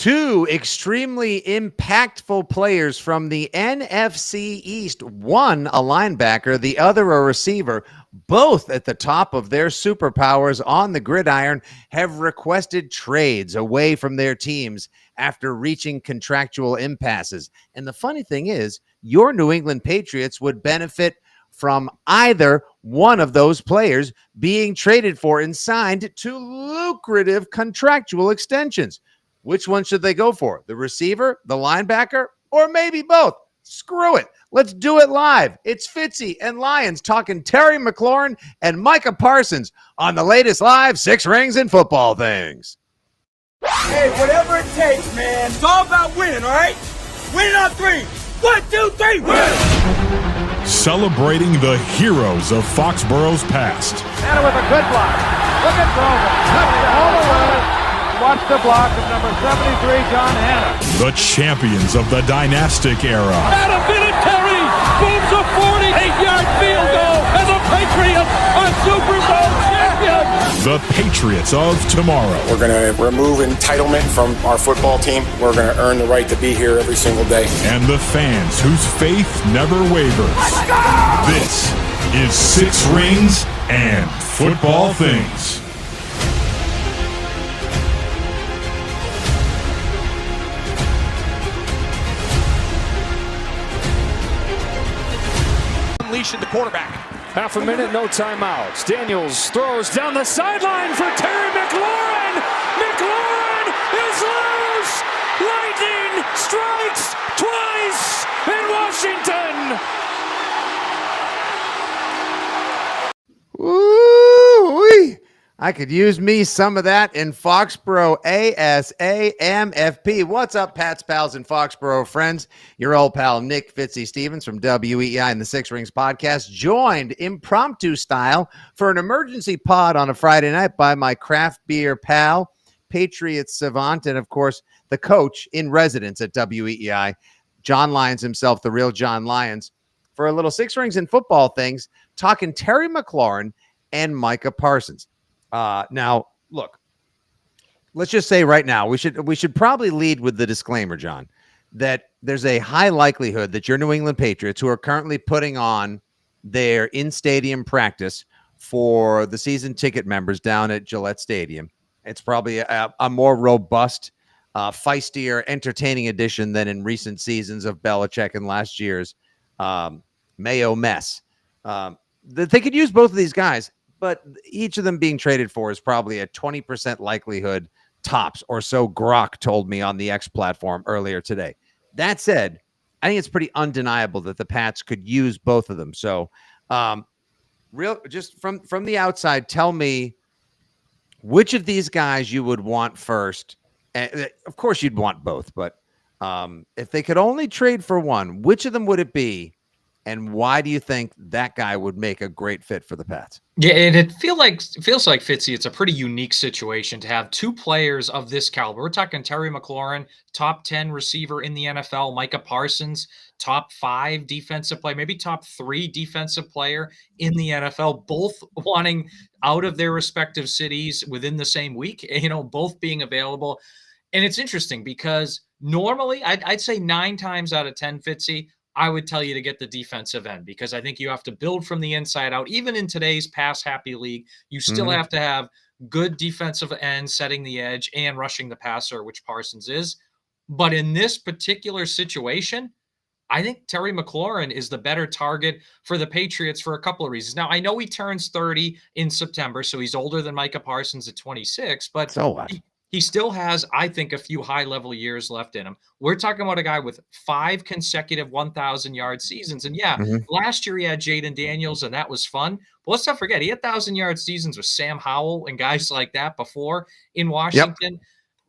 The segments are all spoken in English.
Two extremely impactful players from the NFC East, one a linebacker, the other a receiver, both at the top of their superpowers on the gridiron, have requested trades away from their teams after reaching contractual impasses. And the funny thing is, your New England Patriots would benefit from either one of those players being traded for and signed to lucrative contractual extensions. Which one should they go for? The receiver, the linebacker, or maybe both? Screw it. Let's do it live. It's Fitzy and Lions talking Terry McLaurin and Micah Parsons on the latest live Six Rings and Football Things. Hey, whatever it takes, man. It's all about winning, all right? Winning on three. 1, 2, 3, win! Celebrating the heroes of Foxborough's past. And with a good block. Look at Roman. All the way. Watch the block of number 73, John Hanna. The champions of the dynastic era. Adam Vinatieri booms a 48-yard field goal, and the Patriots are Super Bowl champions. The Patriots of tomorrow. We're going to remove entitlement from our football team. We're going to earn the right to be here every single day. And the fans whose faith never wavers. Let's go! This is Six Rings and Football Things. Unleashing the quarterback. Half a minute, no timeouts. Daniels throws down the sideline for Terry McLaurin. McLaurin is loose. Lightning strikes twice in Washington. Ooh-wee. I could use me some of that in Foxborough ASAMFP. What's up, Pats, pals, and Foxborough friends? Your old pal Nick Fitzy Stevens from WEI and the Six Rings podcast, joined impromptu style for an emergency pod on a Friday night by my craft beer pal, Patriots savant, and of course, the coach in residence at WEI, John Lyons himself, the real John Lyons, for a little Six Rings and Football Things, talking Terry McLaurin and Micah Parsons. Now, look, let's just say right now, we should probably lead with the disclaimer, John, that there's a high likelihood that your New England Patriots, who are currently putting on their in-stadium practice for the season ticket members down at Gillette Stadium, it's probably a more robust, feistier, entertaining edition than in recent seasons of Belichick and last year's Mayo mess. They could use both of these guys, but each of them being traded for is probably a 20% likelihood tops, or so Grok told me on the X platform earlier today. That said, I think it's pretty undeniable that the Pats could use both of them. So just from the outside, tell me which of these guys you would want first. And of course, you'd want both, but if they could only trade for one, which of them would it be? And why do you think that guy would make a great fit for the Pats? Yeah, and it feels like Fitzy, it's a pretty unique situation to have two players of this caliber. We're talking Terry McLaurin, top 10 receiver in the NFL, Micah Parsons, top 5 defensive player, maybe top 3 defensive player in the NFL, both wanting out of their respective cities within the same week, both being available. And it's interesting because normally I'd say 9 times out of 10, Fitzy, I would tell you to get the defensive end, because I think you have to build from the inside out. Even in today's pass-happy league, you still have to have good defensive end setting the edge and rushing the passer, which Parsons is. But in this particular situation, I think Terry McLaurin is the better target for the Patriots for a couple of reasons. Now, I know he turns 30 in September, so he's older than Micah Parsons at 26, but so what? He still has, I think, a few high-level years left in him. We're talking about a guy with 5 consecutive 1,000-yard seasons. And, last year he had Jaden Daniels, and that was fun. But let's not forget, he had 1,000-yard seasons with Sam Howell and guys like that before in Washington.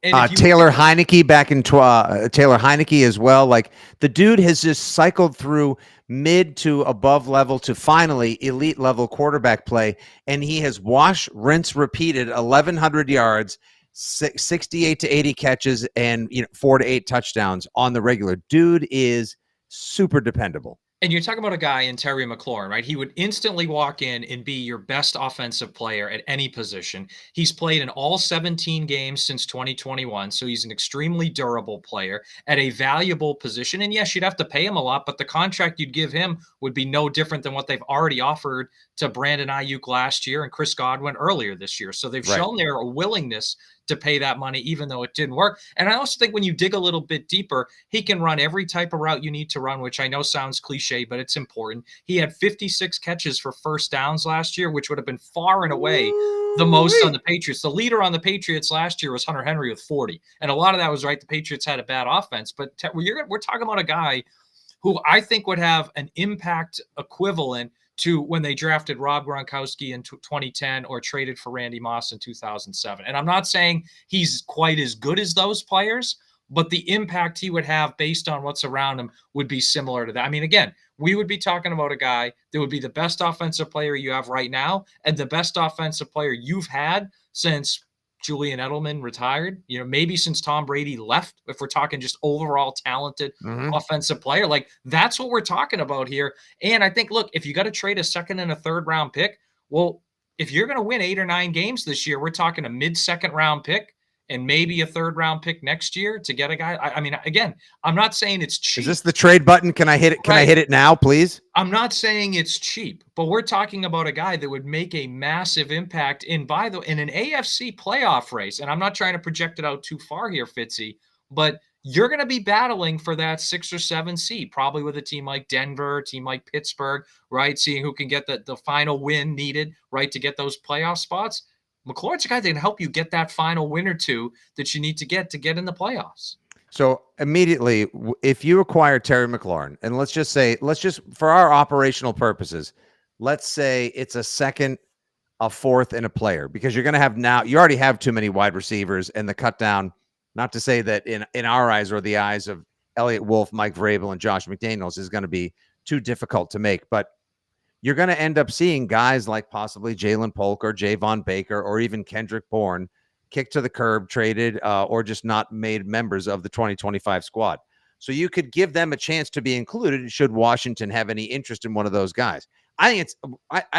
Yep. And Taylor Heineke back in Taylor Heineke as well. Like, the dude has just cycled through mid to above level to finally elite level quarterback play. And he has wash, rinse, repeated 1,100 yards, 68 to 80 catches, and 4 to 8 touchdowns on the regular. Dude is super dependable. And you're talking about a guy in Terry McLaurin, right? He would instantly walk in and be your best offensive player at any position. He's played in all 17 games since 2021, so he's an extremely durable player at a valuable position. And yes, you'd have to pay him a lot, but the contract you'd give him would be no different than what they've already offered to Brandon Ayuk last year and Chris Godwin earlier this year. So they've shown their willingness to pay that money, even though it didn't work. And I also think when you dig a little bit deeper, he can run every type of route you need to run, which I know sounds cliche, but it's important. He had 56 catches for first downs last year, which would have been far and away the most on the Patriots. The leader on the Patriots last year was Hunter Henry with 40. And a lot of that was right. The Patriots had a bad offense, but we're talking about a guy who I think would have an impact equivalent to when they drafted Rob Gronkowski in 2010 or traded for Randy Moss in 2007. And I'm not saying he's quite as good as those players, but the impact he would have based on what's around him would be similar to that. I mean, again, we would be talking about a guy that would be the best offensive player you have right now and the best offensive player you've had since Julian Edelman retired, maybe since Tom Brady left, if we're talking just overall talented offensive player. Like, that's what we're talking about here. And I think, look, if you got to trade a second and a third round pick, well, if you're going to win 8 or 9 games this year, we're talking a mid-second round pick and maybe a third round pick next year to get a guy. I mean, again, I'm not saying it's cheap. Is this the trade button? Can I hit it? Can I hit it now, please? I'm not saying it's cheap, but we're talking about a guy that would make a massive impact in an AFC playoff race. And I'm not trying to project it out too far here, Fitzy, but you're going to be battling for that 6 or 7 seed, probably with a team like Denver, a team like Pittsburgh, right? Seeing who can get the final win needed, right, to get those playoff spots. McLaurin's a guy that can help you get that final win or two that you need to get in the playoffs. So immediately, if you acquire Terry McLaurin, and let's just for our operational purposes, let's say it's a second, a fourth, and a player, because you're going to have you already have too many wide receivers, and the cut down, not to say that in our eyes or the eyes of Elliott Wolf, Mike Vrabel, and Josh McDaniels is going to be too difficult to make, but you're going to end up seeing guys like possibly Jalen Polk or Javon Baker or even Kendrick Bourne kicked to the curb, traded, or just not made members of the 2025 squad. So you could give them a chance to be included should Washington have any interest in one of those guys. I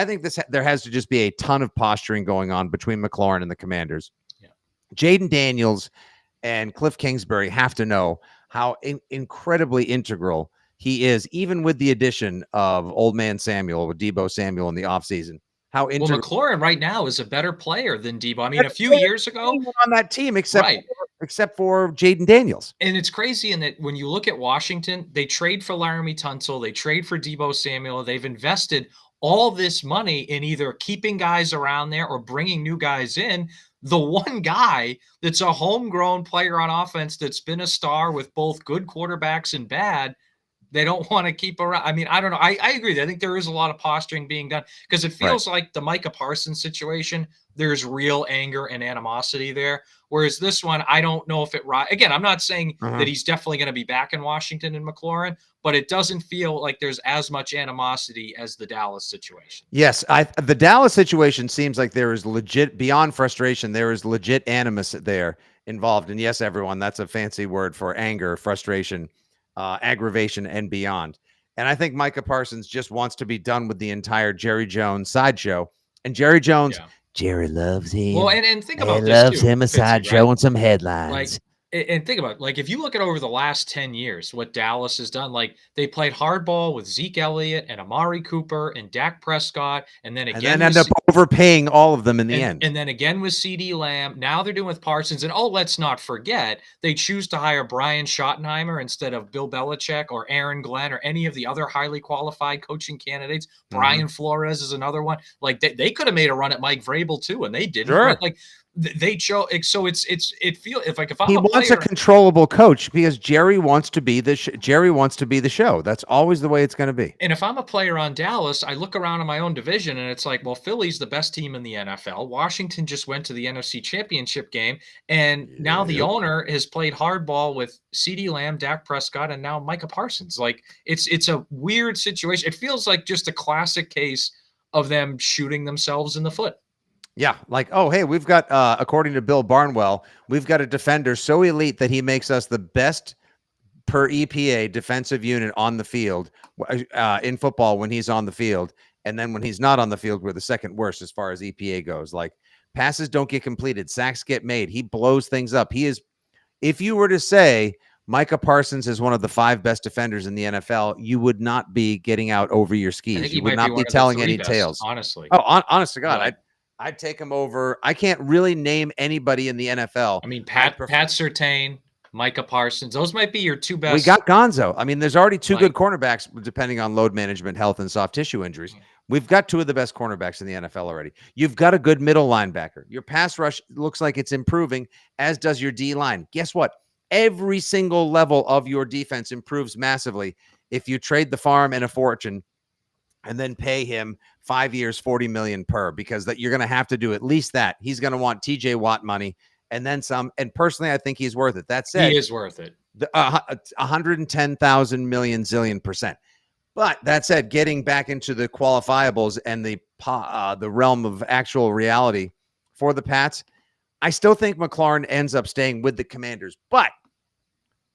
think there has to just be a ton of posturing going on between McLaurin and the Commanders. Yeah. Jaden Daniels and Cliff Kingsbury have to know how incredibly integral he is, even with the addition of old man Samuel, with Deebo Samuel in the offseason. McLaurin right now is a better player than Deebo. I mean, a few years ago on that team, except for Jaden Daniels. And it's crazy in that when you look at Washington, they trade for Laramie Tunsil, they trade for Deebo Samuel. They've invested all this money in either keeping guys around there or bringing new guys in. The one guy that's a homegrown player on offense that's been a star with both good quarterbacks and bad, they don't want to keep around. I mean, I don't know. I agree. I think there is a lot of posturing being done because it feels like the Micah Parsons situation, there's real anger and animosity there. Whereas this one, I don't know if again, I'm not saying that he's definitely going to be back in Washington and McLaurin, but it doesn't feel like there's as much animosity as the Dallas situation. Yes. The Dallas situation seems like there is legit, beyond frustration, there is legit animus there involved. And yes, everyone, that's a fancy word for anger, frustration, aggravation, and beyond. And I think Micah Parsons just wants to be done with the entire Jerry Jones sideshow. And Jerry Jones, Jerry loves him. Well, and think about this loves too, him a sideshow and some headlines. Like, and think about it, like if you look at over the last 10 years, what Dallas has done, like they played hardball with Zeke Elliott and Amari Cooper and Dak Prescott, and then end up overpaying all of them in the end. And then again with CeeDee Lamb. Now they're doing with Parsons. And let's not forget, they choose to hire Brian Schottenheimer instead of Bill Belichick or Aaron Glenn or any of the other highly qualified coaching candidates. Brian Flores is another one. Like they could have made a run at Mike Vrabel too, and they didn't. Right? Like they chose. So it feels like if I'm he wants a controllable coach because Jerry wants to be the show. That's always the way it's going to be. And if I'm a player on Dallas, I look around in my own division and it's like, well, Philly's the best team in the NFL. Washington just went to the NFC Championship game, and now the owner has played hardball with CeeDee Lamb, Dak Prescott, and now Micah Parsons. Like it's a weird situation. It feels like just a classic case of them shooting themselves in the foot. Yeah, like, oh, hey, we've got, according to Bill Barnwell, we've got a defender so elite that he makes us the best per EPA defensive unit on the field in football when he's on the field. And then when he's not on the field, we're the second worst as far as EPA goes. Like, passes don't get completed. Sacks get made. He blows things up. He is, if you were to say Micah Parsons is one of the 5 best defenders in the NFL, you would not be getting out over your skis. You would not be telling any tales. Honestly. Oh, honest to God, I'd take him over. I can't really name anybody in the NFL. I mean, Pat Surtain, Micah Parsons, those might be your 2 best. We got Gonzo. I mean, there's already 2 good cornerbacks, depending on load management, health, and soft tissue injuries. We've got 2 of the best cornerbacks in the NFL already. You've got a good middle linebacker. Your pass rush looks like it's improving, as does your D line. Guess what? Every single level of your defense improves massively if you trade the farm and a fortune and then pay him 5 years, $40 million per, because that you're going to have to do at least that. He's going to want TJ Watt money and then some. And personally, I think he's worth it. That said, he is worth it. 110,000 million zillion %. But that said, getting back into the qualifiables and the realm of actual reality for the Pats, I still think McLaurin ends up staying with the Commanders. But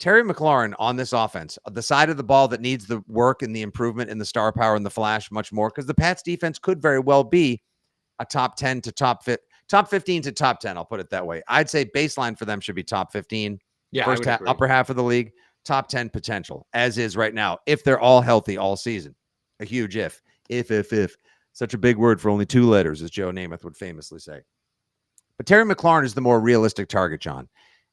Terry McLaurin on this offense, the side of the ball that needs the work and the improvement in the star power and the flash much more, because the Pats defense could very well be a top 10 to top 15 to top 10. I'll put it that way. I'd say baseline for them should be top 15. Yeah, first half, upper half of the league, top 10 potential, as is right now, if they're all healthy all season. A huge if. Such a big word for only 2 letters, as Joe Namath would famously say. But Terry McLaurin is the more realistic target, John.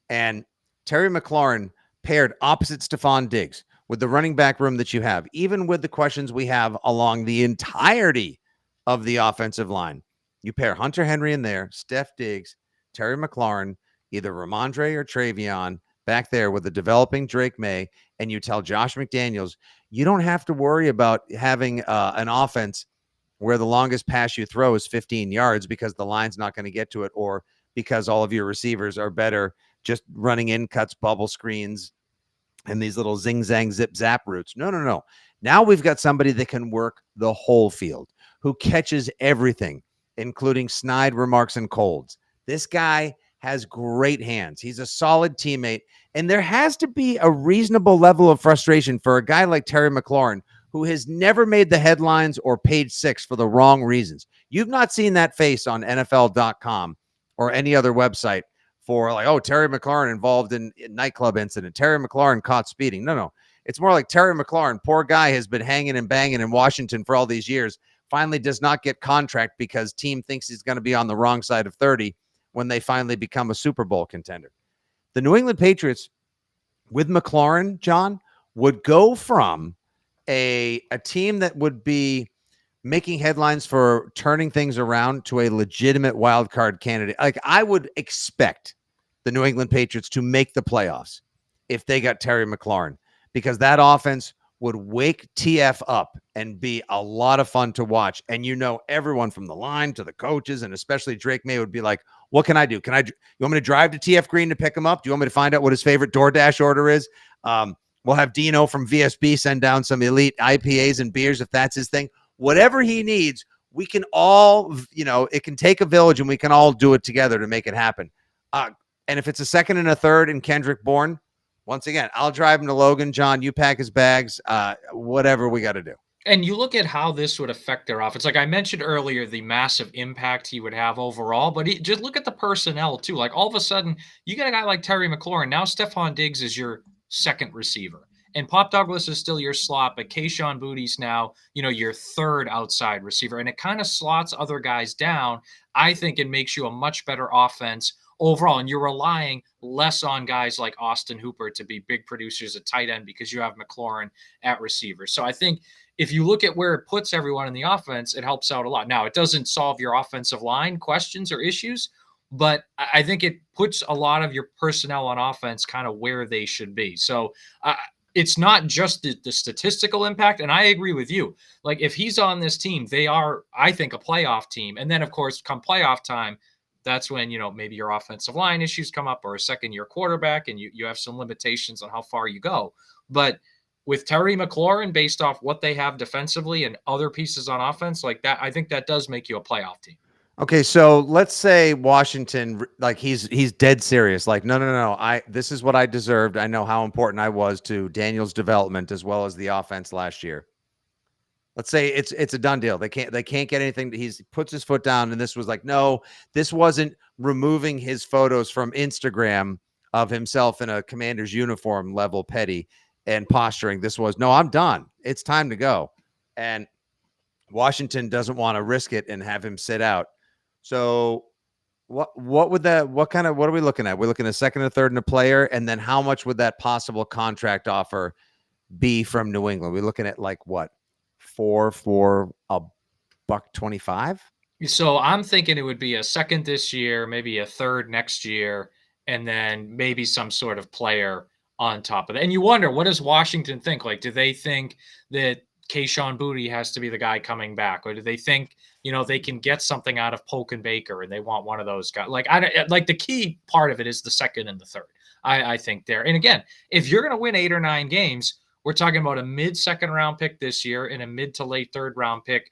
And Terry McLaurin paired opposite Stephon Diggs with the running back room that you have, even with the questions we have along the entirety of the offensive line. You pair Hunter Henry in there, Steph Diggs, Terry McLaurin, either Ramondre or Travion back there with the developing Drake May, and you tell Josh McDaniels, you don't have to worry about having an offense where the longest pass you throw is 15 yards because the line's not going to get to it, or because all of your receivers are better just running in cuts, bubble screens, and these little zing, zang, zip, zap routes. No. Now we've got somebody that can work the whole field, who catches everything, including snide remarks and colds. This guy has great hands. He's a solid teammate, and there has to be a reasonable level of frustration for a guy like Terry McLaurin, who has never made the headlines or page 6 for the wrong reasons. You've not seen that face on NFL.com or any other website for like, oh, Terry McLaurin involved in a nightclub incident. Terry McLaurin caught speeding. No. It's more like Terry McLaurin, poor guy, has been hanging and banging in Washington for all these years, finally does not get contract because team thinks he's going to be on the wrong side of 30 when they finally become a Super Bowl contender. The New England Patriots with McLaurin, John, would go from a team that would be making headlines for turning things around to a legitimate wild card candidate. Like, I would expect the New England Patriots to make the playoffs if they got Terry McLaurin, because that offense would wake TF up and be a lot of fun to watch. And everyone from the line to the coaches, and especially Drake May, would be like, what can I do? You want me to drive to TF Green to pick him up? Do you want me to find out what his favorite DoorDash order is? We'll have Dino from VSB send down some elite IPAs and beers if that's his thing. Whatever he needs, we can all, it can take a village, and we can all do it together to make it happen. And if it's a second and a third in Kendrick Bourne, once again, I'll drive him to Logan. John, you pack his bags, whatever we got to do. And you look at how this would affect their offense. Like I mentioned earlier, the massive impact he would have overall, but just look at the personnel too. Like all of a sudden, you got a guy like Terry McLaurin. Now Stephon Diggs is your second receiver. And Pop Douglas is still your slot, but Kayshon Bouttie's now, your third outside receiver. And it kind of slots other guys down. I think it makes you a much better offense overall. And you're relying less on guys like Austin Hooper to be big producers at tight end because you have McLaurin at receiver. So I think if you look at where it puts everyone in the offense, it helps out a lot. Now, it doesn't solve your offensive line questions or issues, but I think it puts a lot of your personnel on offense kind of where they should be. So it's not just the statistical impact. And I agree with you. Like if he's on this team, they are, I think, a playoff team. And then, of course, come playoff time, that's when, maybe your offensive line issues come up or a second-year quarterback and you have some limitations on how far you go. But with Terry McLaurin, based off what they have defensively and other pieces on offense like that, I think that does make you a playoff team. Okay, so let's say Washington, like he's dead serious. Like, no. This is what I deserved. I know how important I was to Daniel's development as well as the offense last year. Let's say it's a done deal. They can't get anything. He puts his foot down, and this was like, no, this wasn't removing his photos from Instagram of himself in a Commander's uniform level petty and posturing. This was, no, I'm done. It's time to go. And Washington doesn't want to risk it and have him sit out. So what would that, what are we looking at? We're looking at second or third in a player, and then how much would that possible contract offer be from New England? We're looking at like what, for a $125? So I'm thinking it would be a second this year, maybe a third next year, and then maybe some sort of player on top of that. And you wonder, what does Washington think? Like, do they think that Kayshon Boutte has to be the guy coming back, or do they think, they can get something out of Polk and Baker and they want one of those guys? Like, the key part of it is the second and the third. I think there. And again, if you're going to win 8 or 9 games, we're talking about a mid-second round pick this year and a mid to late third round pick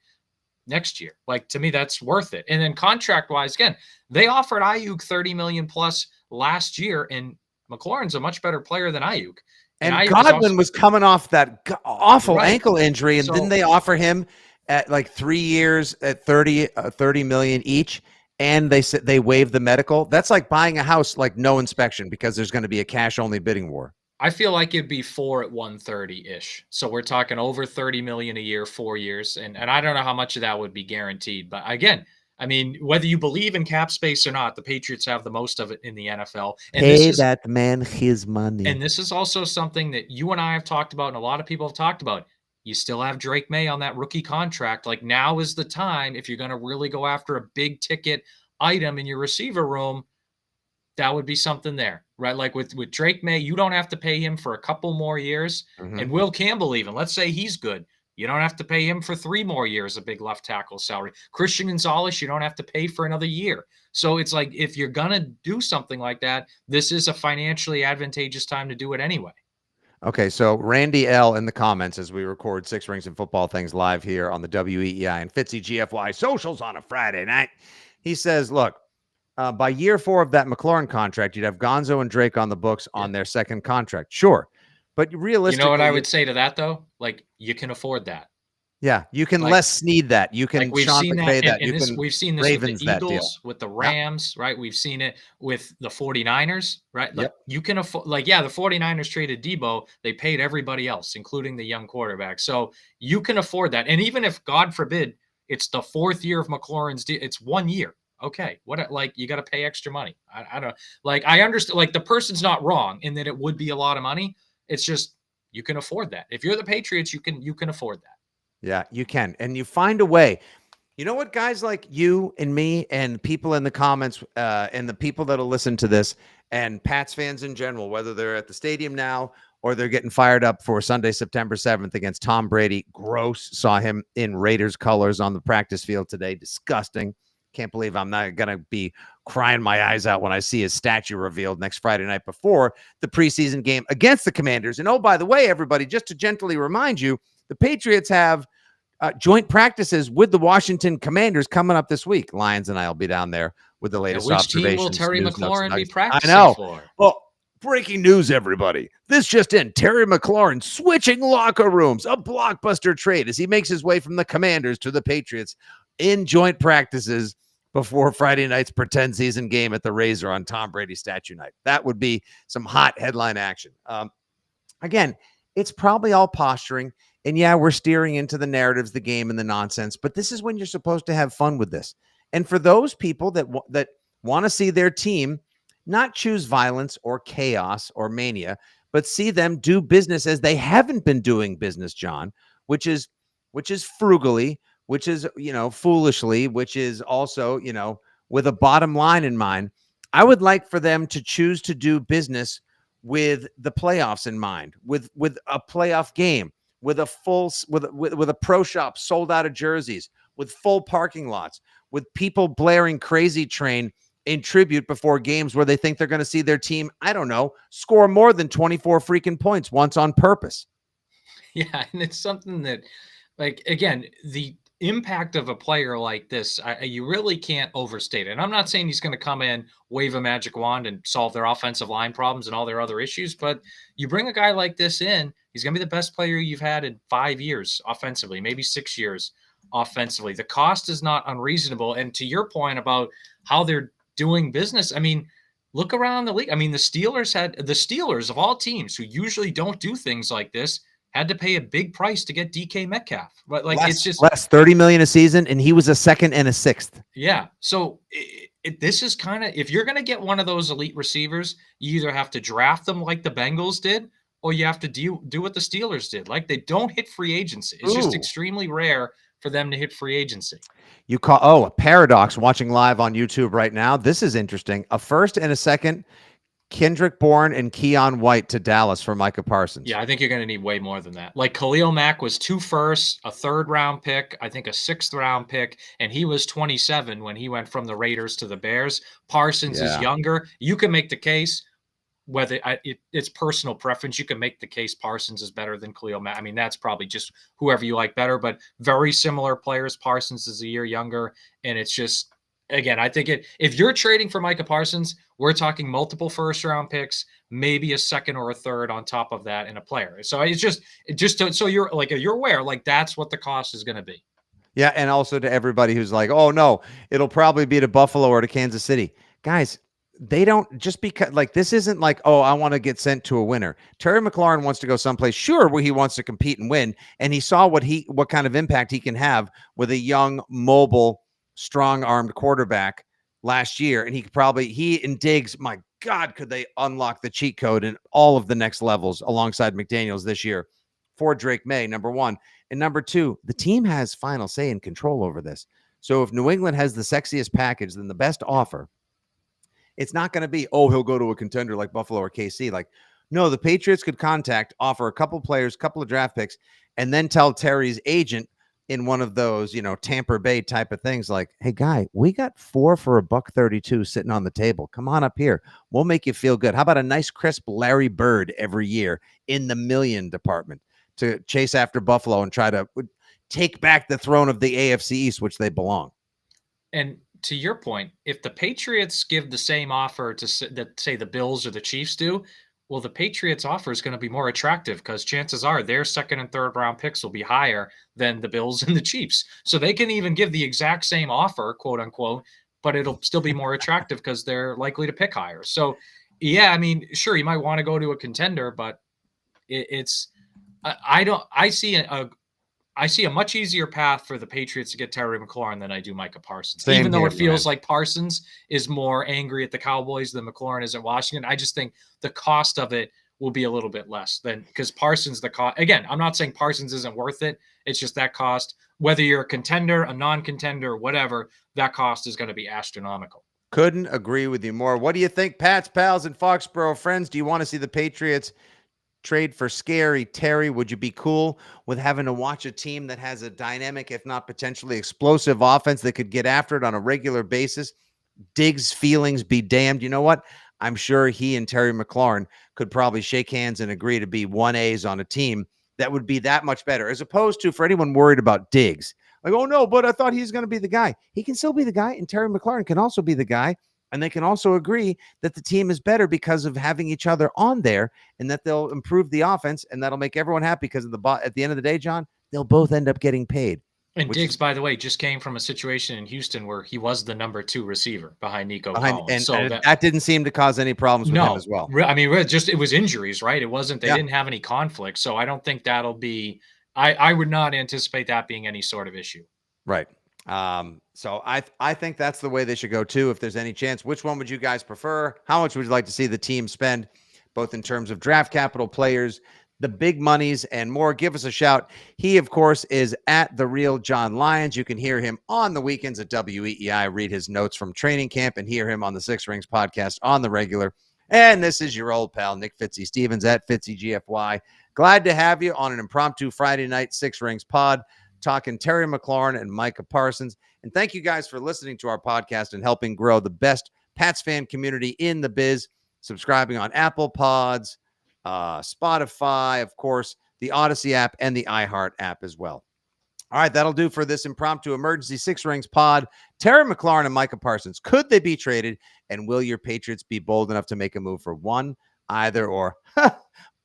next year. Like, to me, that's worth it. And then contract-wise, again, they offered Ayuk $30 million plus last year, and McLaurin's a much better player than Ayuk. And Godwin was coming off that awful ankle injury, and then they offer him at like 3 years at 30 million each, and they said they waived the medical. That's like buying a house, like no inspection, because there's going to be a cash-only bidding war. I feel like it'd be 4 at 130-ish. So we're talking over 30 million a year, 4 years. And I don't know how much of that would be guaranteed. But again, I mean, whether you believe in cap space or not, the Patriots have the most of it in the NFL. And pay that man his money. And this is also something that you and I have talked about, and a lot of people have talked about. You still have Drake May on that rookie contract. Like, now is the time, if you're going to really go after a big ticket item in your receiver room, that would be something there, right? Like with Drake May, you don't have to pay him for a couple more years. Mm-hmm. And Will Campbell, even, let's say he's good, you don't have to pay him for 3 more years, a big left tackle salary. Christian Gonzalez, you don't have to pay for another year. So it's like, if you're going to do something like that, this is a financially advantageous time to do it anyway. Okay, so Randy L. in the comments as we record Six Rings and Football Things live here on the WEEI and Fitzy GFY socials on a Friday night. He says, look, by year 4 of that McLaurin contract, you'd have Gonzo and Drake on the books on their second contract. Sure. But realistically, you know what I would say to that, though? Like, you can afford that. Yeah, you can Les Snead that. You can Sean McVay that. We've seen this Ravens, with the Eagles, with the Rams, right? We've seen it with the 49ers, right? Like, you can afford, the 49ers traded Debo. They paid everybody else, including the young quarterback. So you can afford that. And even if, God forbid, it's the 4th year of McLaurin's deal, it's 1 year. Okay, you got to pay extra money. I don't, I understand, the person's not wrong in that it would be a lot of money. It's just, you can afford that. If you're the Patriots, you can afford that. Yeah, you can. And you find a way. You know what, guys like you and me and people in the comments and the people that'll listen to this and Pats fans in general, whether they're at the stadium now or they're getting fired up for Sunday, September 7th against Tom Brady. Gross. Saw him in Raiders colors on the practice field today. Disgusting. Can't believe I'm not going to be crying my eyes out when I see his statue revealed next Friday night before the preseason game against the Commanders. And oh, by the way, everybody, just to gently remind you, the Patriots have joint practices with the Washington Commanders coming up this week. Lions and I will be down there with the latest observations. Which team will Terry McLaurin be practicing for? Well, breaking news, everybody. This just in. Terry McLaurin switching locker rooms. A blockbuster trade as he makes his way from the Commanders to the Patriots in joint practices before Friday night's pretend season game at the Razor on Tom Brady statue night. That would be some hot headline action. Again, it's probably all posturing. And yeah, we're steering into the narratives, the game, and the nonsense. But this is when you're supposed to have fun with this. And for those people that want to see their team not choose violence or chaos or mania, but see them do business as they haven't been doing business, John, which is frugally, which is, foolishly, which is also, with a bottom line in mind. I would like for them to choose to do business with the playoffs in mind, with a playoff game, with a pro shop sold out of jerseys, with full parking lots, with people blaring Crazy Train in tribute before games where they think they're going to see their team, I don't know, score more than 24 freaking points once on purpose. Yeah, and it's something that, again, impact of a player like this, you really can't overstate it. And I'm not saying he's going to come in, wave a magic wand, and solve their offensive line problems and all their other issues. But you bring a guy like this in, he's going to be the best player you've had in 5 years offensively, maybe 6 years offensively. The cost is not unreasonable. And to your point about how they're doing business, I mean, look around the league. I mean, the Steelers of all teams who usually don't do things like this had to pay a big price to get DK Metcalf. But like, it's just less $30 million a season, and he was a second and a sixth. Yeah. So this is kind of, if you're going to get one of those elite receivers, you either have to draft them like the Bengals did, or you have to do what the Steelers did. Like, they don't hit free agency. It's just extremely rare for them to hit free agency. You call a paradox watching live on YouTube right now. This is interesting. A first and a second, Kendrick Bourne and Keon White to Dallas for Micah Parsons. Yeah, I think you're going to need way more than that. Like, Khalil Mack was 2 firsts, a 3rd round pick, I think a 6th round pick, and he was 27 when he went from the Raiders to the Bears. Parsons is younger. You can make the case, whether it's personal preference, you can make the case Parsons is better than Khalil Mack. I mean, that's probably just whoever you like better, but very similar players. Parsons is a year younger, and it's just, again, I think if you're trading for Micah Parsons, we're talking multiple 1st-round picks, maybe a 2nd or a 3rd on top of that in a player. So it's just so you're aware, like, that's what the cost is going to be. Yeah, and also to everybody who's like, oh no, it'll probably be to Buffalo or to Kansas City. Guys, they don't, just because, like, this isn't like, oh, I want to get sent to a winner. Terry McLaurin wants to go someplace, sure, where he wants to compete and win, and he saw what kind of impact he can have with a young, mobile, strong-armed quarterback last year, and he and Diggs, my God, could they unlock the cheat code in all of the next levels alongside McDaniels this year for Drake May, number one. And number two, the team has final say and control over this. So if New England has the sexiest package, then the best offer, it's not going to be, oh, he'll go to a contender like Buffalo or KC. Like, no, the Patriots could offer a couple players, couple of draft picks, and then tell Terry's agent in one of those, Tampa Bay type of things, like, hey, guy, we got 4 for $132 sitting on the table. Come on up here. We'll make you feel good. How about a nice, crisp Larry Bird every year in the million department to chase after Buffalo and try to take back the throne of the AFC East, which they belong. And to your point, if the Patriots give the same offer that, say, the Bills or the Chiefs do, well, the Patriots offer is going to be more attractive because chances are their 2nd and 3rd round picks will be higher than the Bills and the Chiefs. So they can even give the exact same offer, quote unquote, but it'll still be more attractive because they're likely to pick higher. So, yeah, I mean, sure, you might want to go to a contender, but I see a much easier path for the Patriots to get Terry McLaurin than I do Micah Parsons. Even though it feels like Parsons is more angry at the Cowboys than McLaurin is at Washington, I just think the cost of it will be a little bit less than, because Parsons, again, I'm not saying Parsons isn't worth it. It's just that cost, whether you're a contender, a non-contender, whatever, that cost is going to be astronomical. Couldn't agree with you more. What do you think, Pats, pals, and Foxborough friends? Do you want to see the Patriots trade for scary Terry? Would you be cool with having to watch a team that has a dynamic, if not potentially explosive offense that could get after it on a regular basis? Diggs' feelings be damned. You know what? I'm sure he and Terry McLaurin could probably shake hands and agree to be 1As on a team that would be that much better, as opposed to, for anyone worried about Diggs, like, oh no, but I thought he's going to be the guy. He can still be the guy, and Terry McLaurin can also be the guy. And they can also agree that the team is better because of having each other on there, and that they'll improve the offense, and that'll make everyone happy because at the end of the day, John, they'll both end up getting paid. And Diggs, by the way, just came from a situation in Houston where he was the number 2 receiver behind Nico Collins. And that didn't seem to cause any problems with him as well. I mean, it was injuries, right? It wasn't, they didn't have any conflict. So I don't think that'll be, I would not anticipate that being any sort of issue. Right. So I think that's the way they should go too. If there's any chance, which one would you guys prefer? How much would you like to see the team spend, both in terms of draft capital, players, the big monies, and more? Give us a shout. He, of course, is at The Real John Lyons. You can hear him on the weekends at WEEI, read his notes from training camp, and hear him on the Six Rings podcast on the regular. And this is your old pal, Nick Fitzy Stevens at FitzyGFY. Glad to have you on an impromptu Friday night Six Rings pod, talking Terry McLaurin and Micah Parsons. And thank you guys for listening to our podcast and helping grow the best Pats fan community in the biz. Subscribing on Apple Pods, Spotify, of course, the Odyssey app, and the iHeart app as well. All right, that'll do for this impromptu emergency Six Rings pod. Terry McLaurin and Micah Parsons, could they be traded? And will your Patriots be bold enough to make a move for one, either, or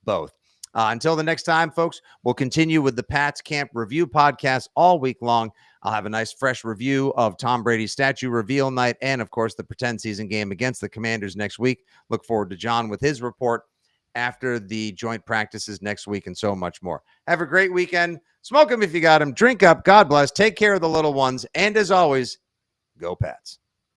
both? Until the next time, folks, we'll continue with the Pats Camp Review podcast all week long. I'll have a nice fresh review of Tom Brady's statue reveal night and, of course, the pretend season game against the Commanders next week. Look forward to John with his report after the joint practices next week and so much more. Have a great weekend. Smoke them if you got them. Drink up. God bless. Take care of the little ones. And as always, go Pats.